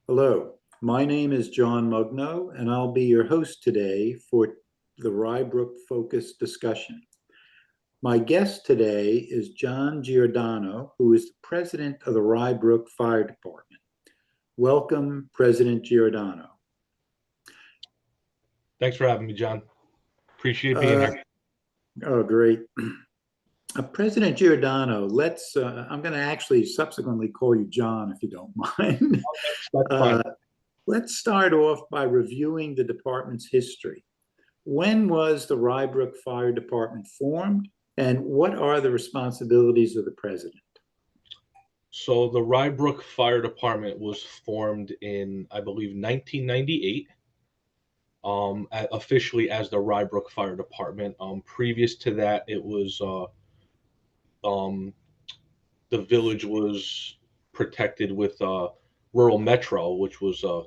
Hello, my name is John Mugno, and I'll be your host today for the Rye Brook Focus discussion. My guest today is John Giordano, who is the president of the Rye Brook Fire Department. Welcome, President Giordano. Thanks for having me, John. Appreciate being here. Oh, great. President Giordano, I'm going to actually subsequently call you John if you don't mind. That's fine. Let's start off by reviewing the department's history. When was the Rye Brook Fire Department formed, and what are the responsibilities of the president? So the Rye Brook Fire Department was formed in, I believe, 1998, officially as the Rye Brook Fire Department. Previous to that, it was um, the village was protected with Rural Metro, which was a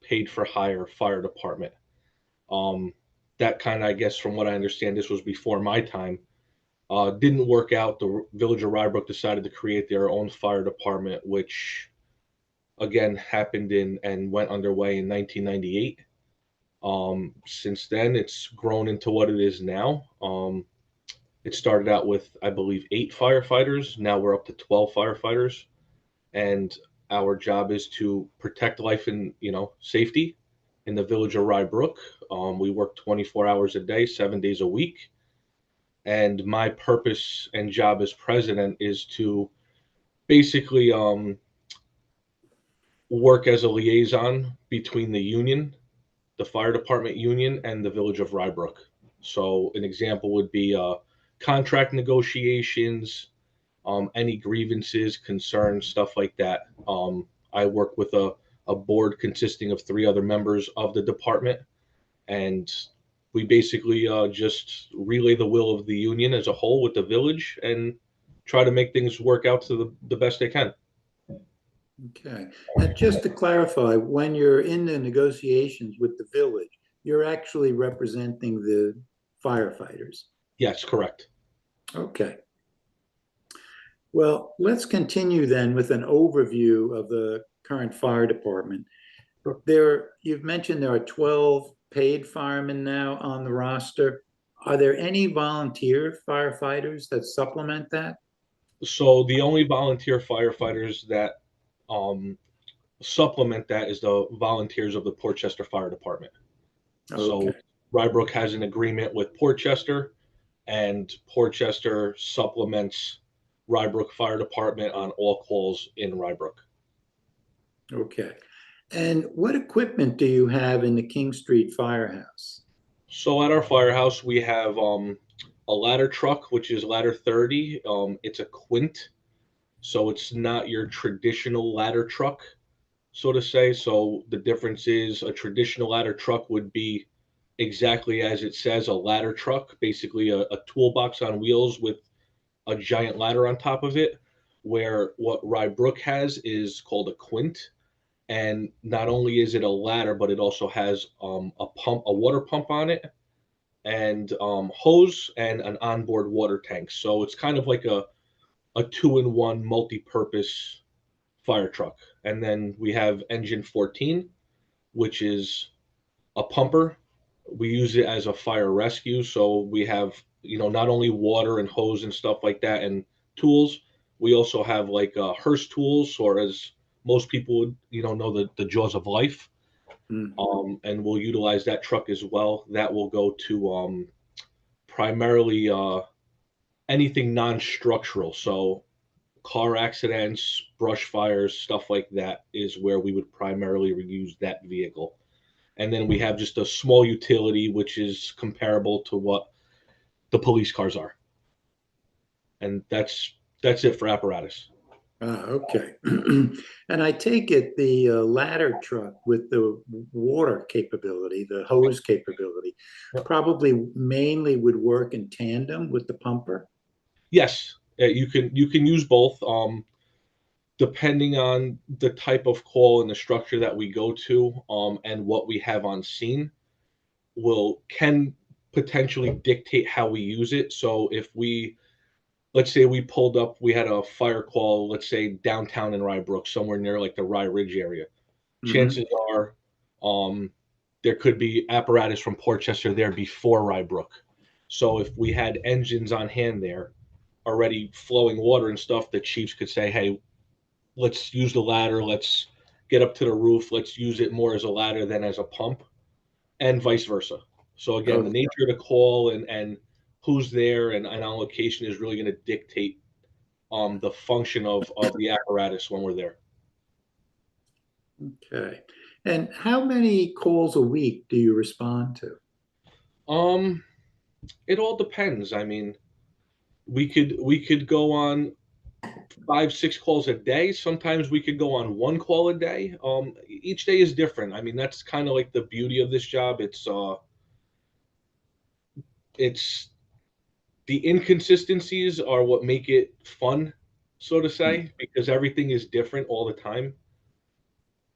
paid for hire fire department. Um, that kind of, I guess, from what I understand, this was before my time. Didn't work out. The village of Rye Brook decided to create their own fire department, which again happened in and went underway in 1998. Since then, it's grown into what it is now. It started out with, I believe, 8 firefighters. Now we're up to 12 firefighters, and our job is to protect life and safety in the village of Rye Brook. We work 24 hours a day, 7 days a week, and my purpose and job as president is to basically work as a liaison between the union, the fire department union, and the village of Rye Brook. So an example would be contract negotiations, any grievances, concerns, stuff like that. I work with a board consisting of 3 other members of the department, and we basically just relay the will of the union as a whole with the village and try to make things work out to the best they can. Okay. And just to clarify, when you're in the negotiations with the village, you're actually representing the firefighters. Yes, correct. Okay. Well, let's continue then with an overview of the current fire department. You've mentioned there are 12 paid firemen now on the roster. Are there any volunteer firefighters that supplement that? So the only volunteer firefighters that um, supplement that is the volunteers of the Portchester Fire Department. So Okay. Rye Brook has an agreement with Portchester, and Portchester supplements Rye Brook Fire Department on all calls in Rye Brook. Okay. And what equipment do you have in the King Street Firehouse? So at our firehouse, we have a ladder truck, which is ladder 30. It's a quint, so it's not your traditional ladder truck, so to say. So the difference is a traditional ladder truck would be exactly as it says, a ladder truck, basically a toolbox on wheels with a giant ladder on top of it. Where what Rye Brook has is called a quint, and not only is it a ladder, but it also has a pump, a water pump on it, and hose and an onboard water tank. So it's kind of like a two-in-one multi-purpose fire truck. And then we have engine 14, which is a pumper. We use it as a fire rescue. So we have, not only water and hose and stuff like that and tools, we also have like hearse tools, or as most people would, know the jaws of life. And we'll utilize that truck as well. That will go to primarily anything non-structural. So car accidents, brush fires, stuff like that is where we would primarily use that vehicle. And then we have just a small utility, which is comparable to what the police cars are. And that's it for apparatus. Okay. And I take it the ladder truck with the water capability, the hose capability, probably mainly would work in tandem with the pumper. Yes, you can use both. Depending on the type of call and the structure that we go to, and what we have on scene, will can potentially dictate how we use it. So if we, let's say we pulled up, we had a fire call, let's say downtown in Rye Brook, somewhere near like the Rye Ridge area. Hmm. chances are um, there could be apparatus from Portchester there before Rye Brook. So if we had engines on hand there already flowing water and stuff, the chiefs could say, "Hey, let's use the ladder. Let's get up to the roof. Let's use it more as a ladder than as a pump," and vice versa. So again, the Okay. nature of the call and who's there and on location is really going to dictate the function of the apparatus when we're there. Okay. And how many calls a week do you respond to? Um, it all depends. I mean, we could go on 5, 6 calls a day. Sometimes we could go on one call a day. Each day is different. I mean, that's kind of like the beauty of this job. It's the inconsistencies are what make it fun, so to Hmm. say, because everything is different all the time.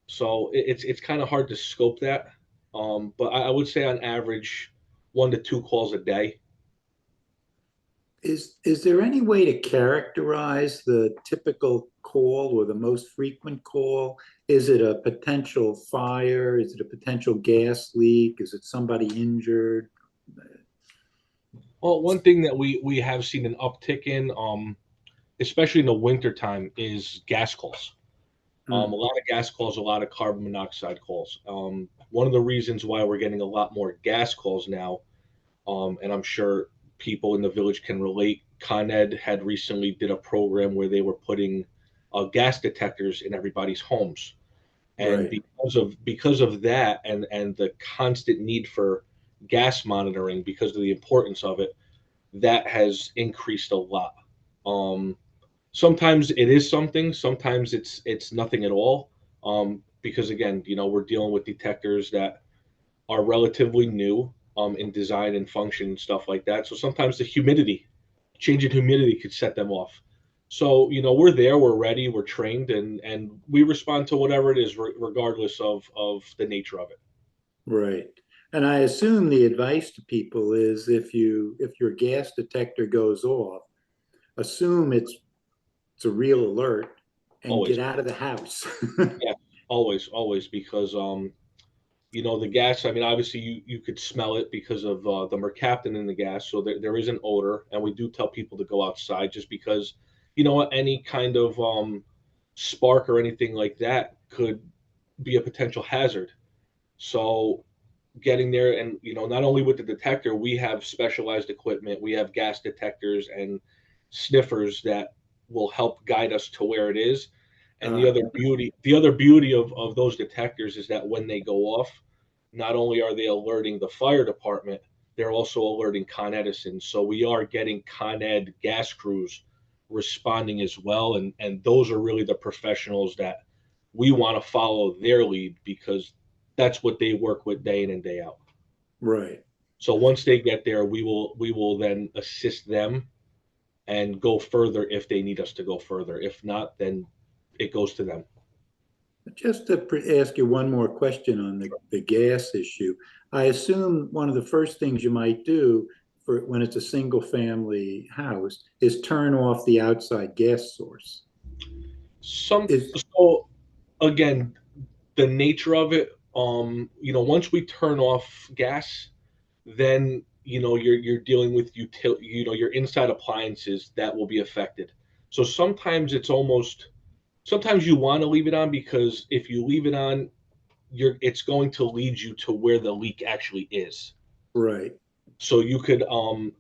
So it's kind of hard to scope that. But I would say on average, 1 to 2 calls a day. Is there any way to characterize the typical call or the most frequent call? Is it a potential fire? Is it a potential gas leak? Is it somebody injured? Well, one thing that we have seen an uptick in, especially in the winter time, is gas calls. A Hmm. lot of gas calls, a lot of carbon monoxide calls. One of the reasons why we're getting a lot more gas calls now, and I'm sure people in the village can relate. Con Ed had recently did a program where they were putting gas detectors in everybody's homes, and Right, because of that, and the constant need for gas monitoring because of the importance of it, that has increased a lot. Um, Sometimes it is something, sometimes it's nothing at all. Because again, we're dealing with detectors that are relatively new in design and function and stuff like that. So sometimes the humidity, change in humidity could set them off. So we're there, we're ready, we're trained, and we respond to whatever it is, regardless of the nature of it. right. And I assume the advice to people is if your gas detector goes off, assume it's a real alert and Always, get out of the house. yeah, always, because the gas. I mean, obviously, you could smell it because of the mercaptan in the gas, so there is an odor, and we do tell people to go outside just because, any kind of spark or anything like that could be a potential hazard. So getting there, and not only with the detector, we have specialized equipment. We have gas detectors and sniffers that will help guide us to where it is. And the uh, other beauty of those detectors is that when they go off, not only are they alerting the fire department, they're also alerting Con Edison. So we are getting Con Ed gas crews responding as well, and those are really the professionals that we want to follow their lead because that's what they work with day in and day out. right. So once they get there, we will then assist them and go further if they need us to go further. If not, then it goes to them. Just to ask you one more question on the gas issue. I assume one of the first things you might do for when it's a single family house is turn off the outside gas source. Some Is so again, the nature of it, once we turn off gas, then you're dealing with your inside appliances that will be affected. So sometimes you want to leave it on because if you leave it on, it's going to lead you to where the leak actually is. right. So you could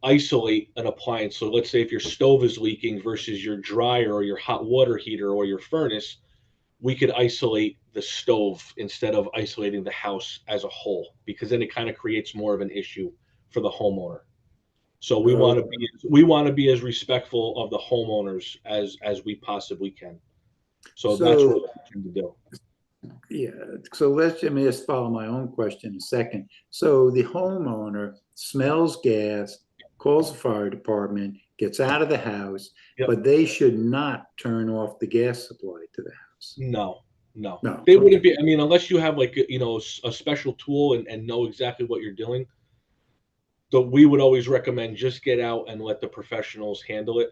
isolate an appliance. So let's say if your stove is leaking versus your dryer or your hot water heater or your furnace, we could isolate the stove instead of isolating the house as a whole, because then it kind of creates more of an issue for the homeowner. So Uh, we want to be as respectful of the homeowners as we possibly can. So that's what so we're trying to do. yeah, so let me just follow my own question a second. So the homeowner smells gas, calls the fire department, gets out of the house, Yep. but they should not turn off the gas supply to the house. No, no. No, They wouldn't okay. be. I mean, unless you have like a special tool and know exactly what you're doing. So we would always recommend just get out and let the professionals handle it.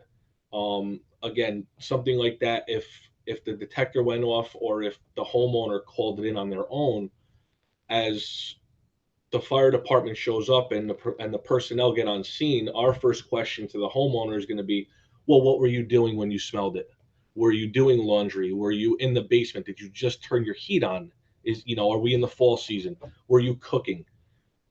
Again, something like that. if the detector went off or if the homeowner called it in on their own, as the fire department shows up and the personnel get on scene, our first question to the homeowner is going to be, well, what were you doing when you smelled it? Were you doing laundry? Were you in the basement? Did you just turn your heat on? Are we in the fall season? Were you cooking?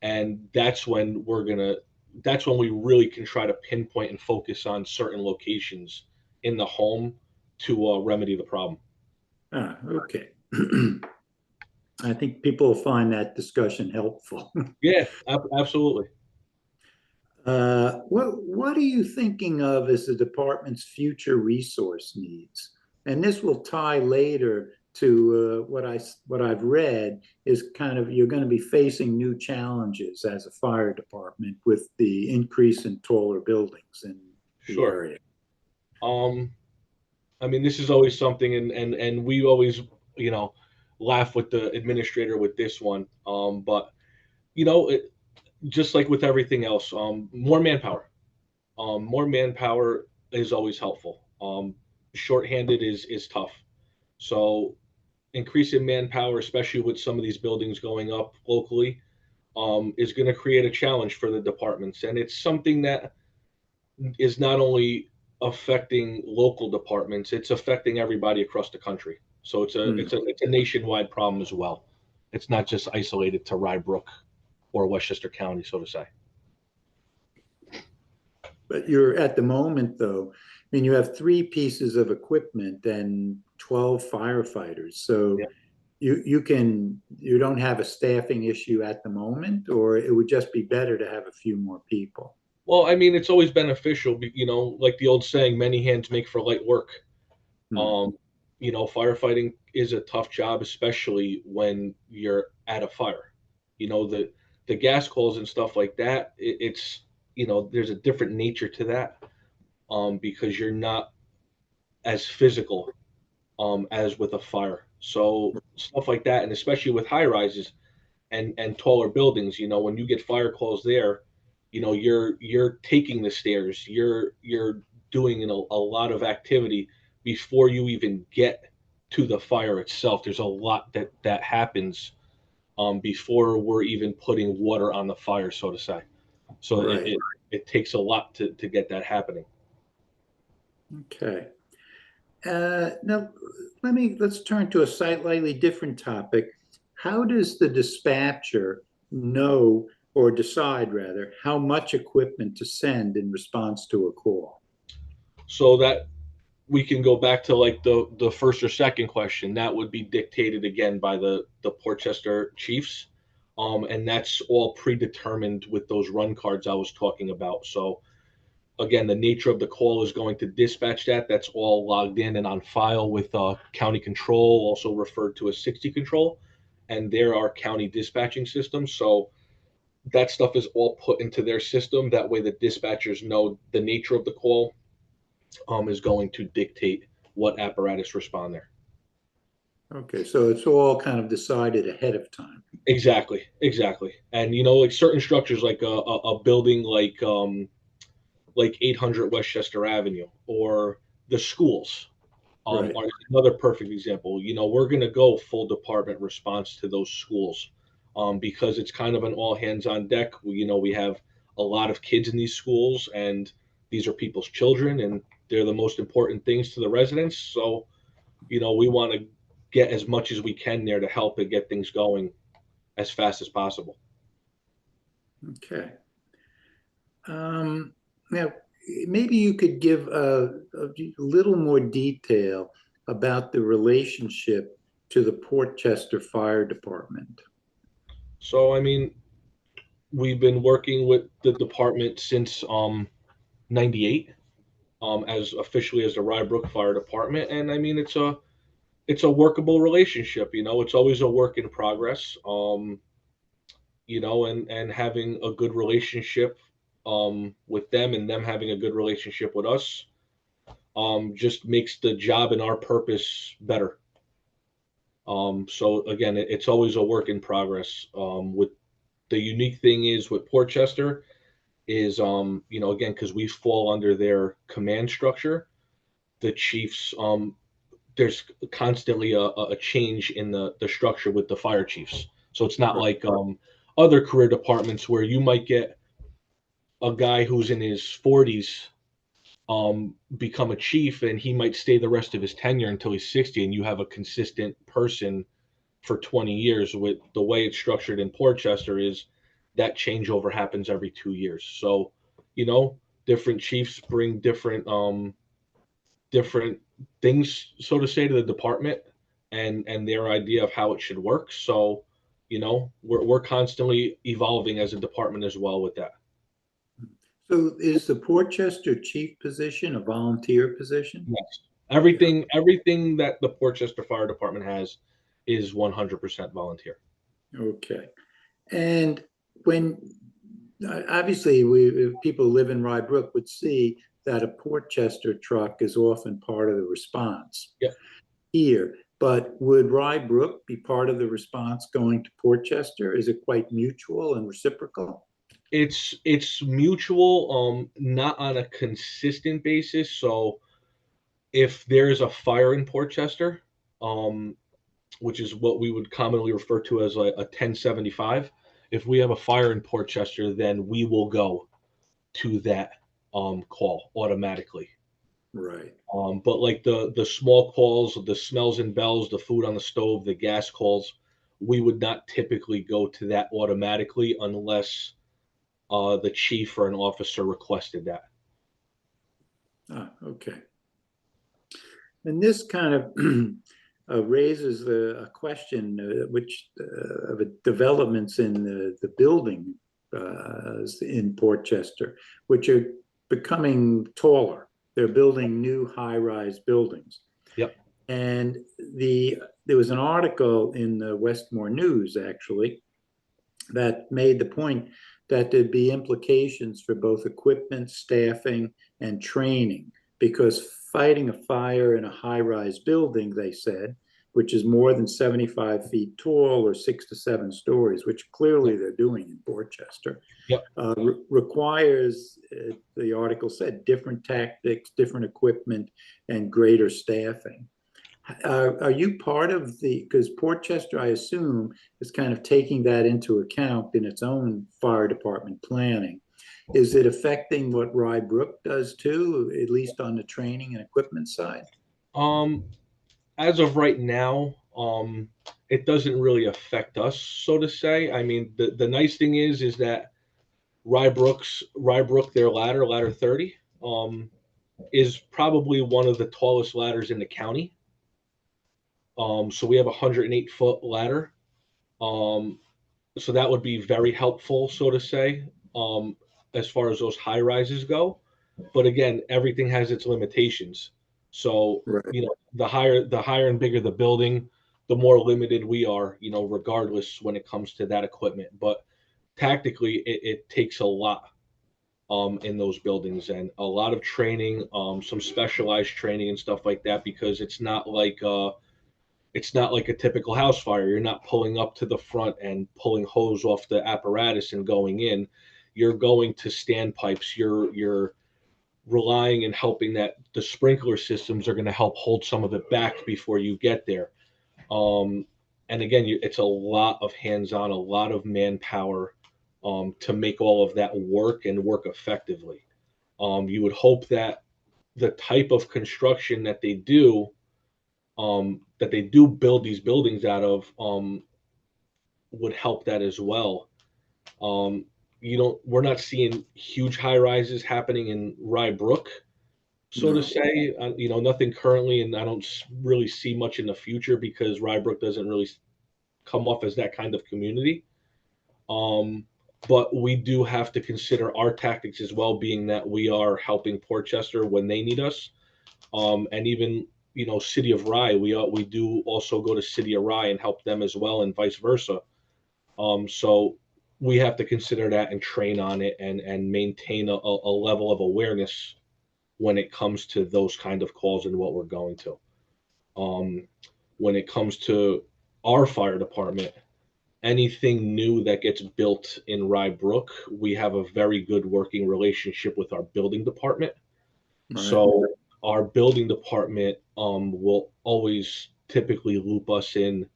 And that's when we really can try to pinpoint and focus on certain locations in the home to remedy the problem. Okay. I think people will find that discussion helpful. Yeah, absolutely. What are you thinking of as the department's future resource needs? And this will tie later to what I've read is kind of you're going to be facing new challenges as a fire department with the increase in taller buildings in the Sure. area. Um, I mean, this is always something, and we always, you know, laugh with the administrator with this one. But it, just like with everything else, more manpower. More manpower is always helpful. Shorthanded is tough. So increasing manpower, especially with some of these buildings going up locally, is going to create a challenge for the departments, and it's something that is not only affecting local departments, it's affecting everybody across the country. So Hmm. it's a nationwide problem as well. It's not just isolated to Rye Brook or Westchester County, so to say. But you're at the moment, though, I mean, you have three pieces of equipment and 12 firefighters. So Yeah. you don't have a staffing issue at the moment, or it would just be better to have a few more people. Well, I mean, it's always beneficial, like the old saying, many hands make for light work. Hmm. Um, Firefighting is a tough job, especially when you're at a fire. The gas calls and stuff like that. There's a different nature to that, because you're not as physical, as with a fire. So stuff like that, and especially with high rises and taller buildings, when you get fire calls there, you're taking the stairs, you're doing a lot of activity before you even get to the fire itself. There's a lot that happens, before we're even putting water on the fire, so to say. So it Right. it, it takes a lot to get that happening. Okay. Now, let's turn to a slightly different topic. How does the dispatcher know or decide rather how much equipment to send in response to a call? So that we can go back to like the first or second question. That would be dictated again by the Portchester Chiefs, and that's all predetermined with those run cards I was talking about. So again, the nature of the call is going to dispatch that. That's all logged in and on file with county control, also referred to as 60 control, and there are county dispatching systems. So that stuff is all put into their system. That way, the dispatchers know the nature of the call, is going to dictate what apparatus respond there. Okay, so it's all kind of decided ahead of time. Exactly, exactly. And like certain structures, like a building like 800 Westchester Avenue or the schools, Right. are another perfect example. We're going to go full department response to those schools, because it's kind of an all hands on deck. We have a lot of kids in these schools, and these are people's children, and they're the most important things to the residents. So we want to get as much as we can there to help and get things going as fast as possible. Okay. Now, maybe you could give a little more detail about the relationship to the Portchester Fire Department. So, I mean, we've been working with the department since '98, as officially as the Rye Brook Fire Department, and I mean it's a workable relationship. It's always a work in progress. And having a good relationship, with them, and them having a good relationship with us, just makes the job and our purpose better. So again, it's always a work in progress. With the unique thing is with Portchester is, again, because we fall under their command structure, the chiefs, there's constantly a change in the structure with the fire chiefs. So it's not Right. like other career departments where you might get a guy who's in his 40s become a chief, and he might stay the rest of his tenure until he's 60, and you have a consistent person for 20 years. With the way it's structured in Portchester is that changeover happens every 2 years. So, you know, different chiefs bring different things, so to say, to the department, and their idea of how it should work. So, we're constantly evolving as a department as well with that. So is the Portchester chief position a volunteer position? Yes. Everything that the Portchester Fire Department has is 100% volunteer. Okay. And when obviously people who live in Rye Brook would see that a Portchester truck is often part of the response Yeah. here. But would Rye Brook be part of the response going to Portchester? Is it quite mutual and reciprocal? It's mutual, not on a consistent basis. So if there is a fire in Portchester, um, which is what we would commonly refer to as a 1075, if we have a fire in Portchester, then we will go to that call automatically. Right. But like the small calls, the smells and bells, the food on the stove, the gas calls, we would not typically go to that automatically unless the chief or an officer requested that. Okay. And this kind of raises a question, of developments in the building in Portchester, which are becoming taller. They're building new high-rise buildings. Yep. And there was an article in the Westmore News, actually, that made the point that there'd be implications for both equipment, staffing, and training, because fighting a fire in a high-rise building, they said, which is more than 75 feet tall or 6 to 7 stories, which clearly Yep. they're doing in Portchester, Yep. requires, the article said, different tactics, different equipment, and greater staffing. Are you part of because Portchester, I assume, is kind of taking that into account in its own fire department planning. Is it affecting what Rye Brook does too, at least on the training and equipment side? Um, as of right now, it doesn't really affect us, so to say. I mean, the nice thing is that Rye Brook, their ladder 30, is probably one of the tallest ladders in the county. So we have a 108-foot ladder. Um, so that would be very helpful, so to say, as far as those high rises go. But again, everything has its limitations. So Right. the higher and bigger the building, the more limited we are. Regardless when it comes to that equipment. But tactically, it takes a lot in those buildings, and a lot of training, some specialized training and stuff like that, because it's not like a typical house fire. You're not pulling up to the front and pulling hose off the apparatus and going in. You're going to standpipes. You're relying and hoping that the sprinkler systems are going to help hold some of it back before you get there. Um, and again, it's a lot of hands-on, a lot of manpower to make all of that work and work effectively. You would hope that the type of construction that they do build these buildings out of, would help that as well. Um, we're not seeing huge high rises happening in Rye Brook, so to No. say. Nothing currently, and I don't really see much in the future because Rye Brook doesn't really come off as that kind of community. Um, but we do have to consider our tactics as well, being that we are helping Portchester when they need us. And even City of Rye, we do also go to City of Rye and help them as well, and vice versa. So we have to consider that and train on it, and maintain a level of awareness when it comes to those kind of calls and what we're going to. Um, when it comes to our fire department, anything new that gets built in Rye Brook, we have a very good working relationship with our building department. Right. So our building department will always typically loop us in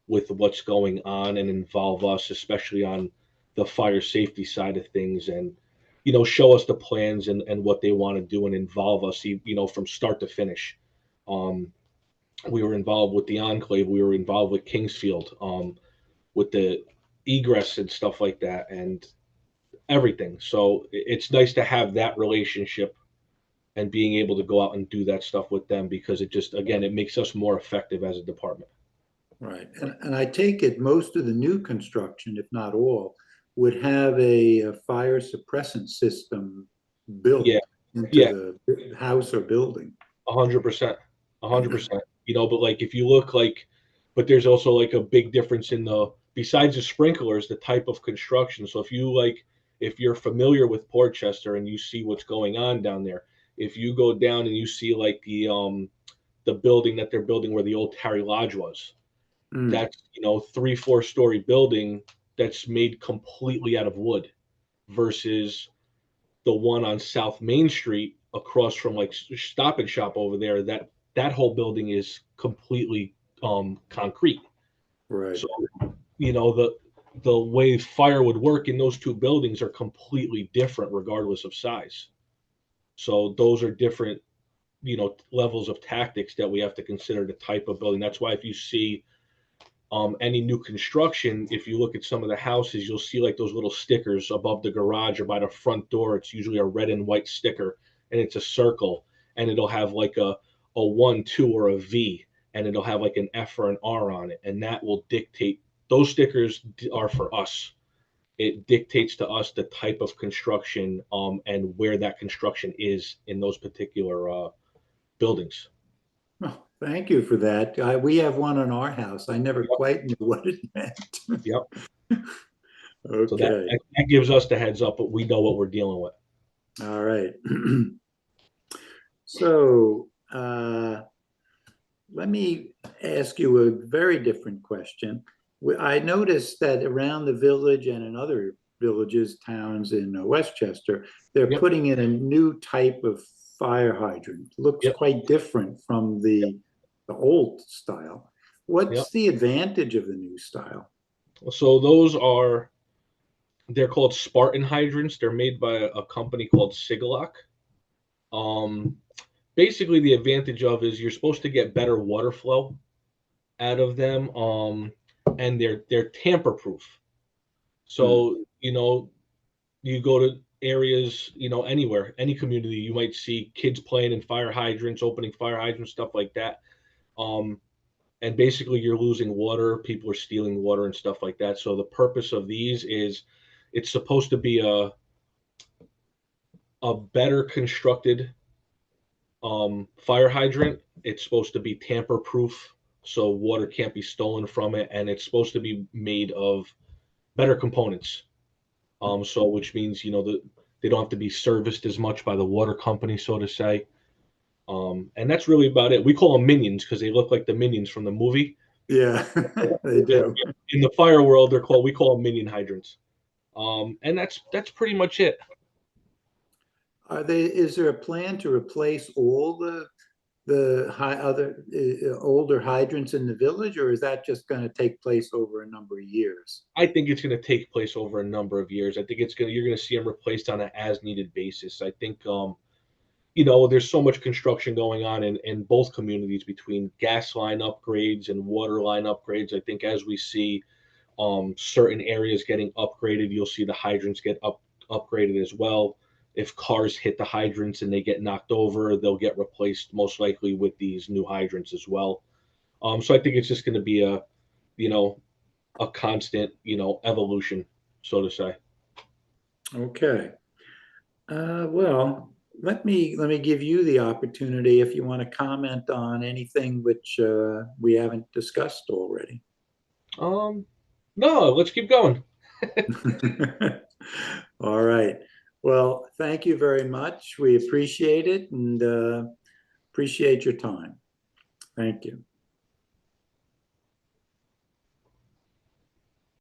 with what's going on and involve us, especially on the fire safety side of things, and show us the plans and what they want to do and involve us, from start to finish. Um, we were involved with the Enclave, we were involved with Kingsfield, with the egress and stuff like that, and everything. So it's nice to have that relationship and being able to go out and do that stuff with them, because it just, again, it makes us more effective as a department. Right. And I take it most of the new construction, if not all, would have a fire suppressant system Yeah, built into yeah, the house or building. 100%, 100%. But like if you look like, but there's also like a big difference in the, besides the sprinklers, the type of construction. So if you're familiar with Portchester and you see what's going on down there, if you go down and you see like the building that they're building where the old Terry Lodge was, Mm, that's 3 4 story building that's made completely out of wood, versus the one on South Main Street across from like Stop and Shop over there, that whole building is completely concrete. right. So the way fire would work in those two buildings are completely different regardless of size. So those are different, levels of tactics that we have to consider the type of building. That's why if you see any new construction, if you look at some of the houses, you'll see like those little stickers above the garage or by the front door. It's usually a red and white sticker, and it's a circle, and it'll have like a 1 2 or a V, and it'll have like an F or an R on it, and that will dictate. Those stickers are for us. It dictates to us the type of construction, and where that construction is in those particular buildings. Oh, thank you for that. We have one in our house. I never Yep, quite knew what it meant. yep. So that, Okay. that gives us the heads up, but we know what we're dealing with. All right. So let me ask you a very different question. I noticed that around the village and in other villages, towns in Westchester, they're Yep, putting in a new type of fire hydrant. Looks yep, quite different from the old style. yep. What's the advantage of the new style? So they're called Spartan hydrants. They're made by a company called Sigalock. Um, Basically, the advantage of is you're supposed to get better water flow out of them, and they're tamper proof. Hmm. So you go to areas, anywhere, any community, you might see kids playing in fire hydrants, opening fire hydrants, stuff like that. Um, and basically, you're losing water. People are stealing water and stuff like that. So the purpose of these is, it's supposed to be a better constructed fire hydrant. It's supposed to be tamper proof, so water can't be stolen from it, and it's supposed to be made of better components. So which means that they don't have to be serviced as much by the water company, so to say. And that's really about it. We call them minions because they look like the minions from the movie. Yeah, they do. In the fire world, we call them minion hydrants. And that's pretty much it. Is there a plan to replace all the other older hydrants in the village, or is that just going to take place over a number of years? I think it's going to take place over a number of years. I think you're going to see them replaced on an as needed basis. I think there's so much construction going on in both communities between gas line upgrades and water line upgrades. I think as we see certain areas getting upgraded, you'll see the hydrants get upgraded as well. If cars hit the hydrants and they get knocked over, they'll get replaced most likely with these new hydrants as well. So I think it's just going to be you know, a constant, evolution, so to say. Okay. Well, let me give you the opportunity if you want to comment on anything which we haven't discussed already. Um, no, let's keep going. All right. Well, thank you very much. We appreciate it and appreciate your time. Thank you.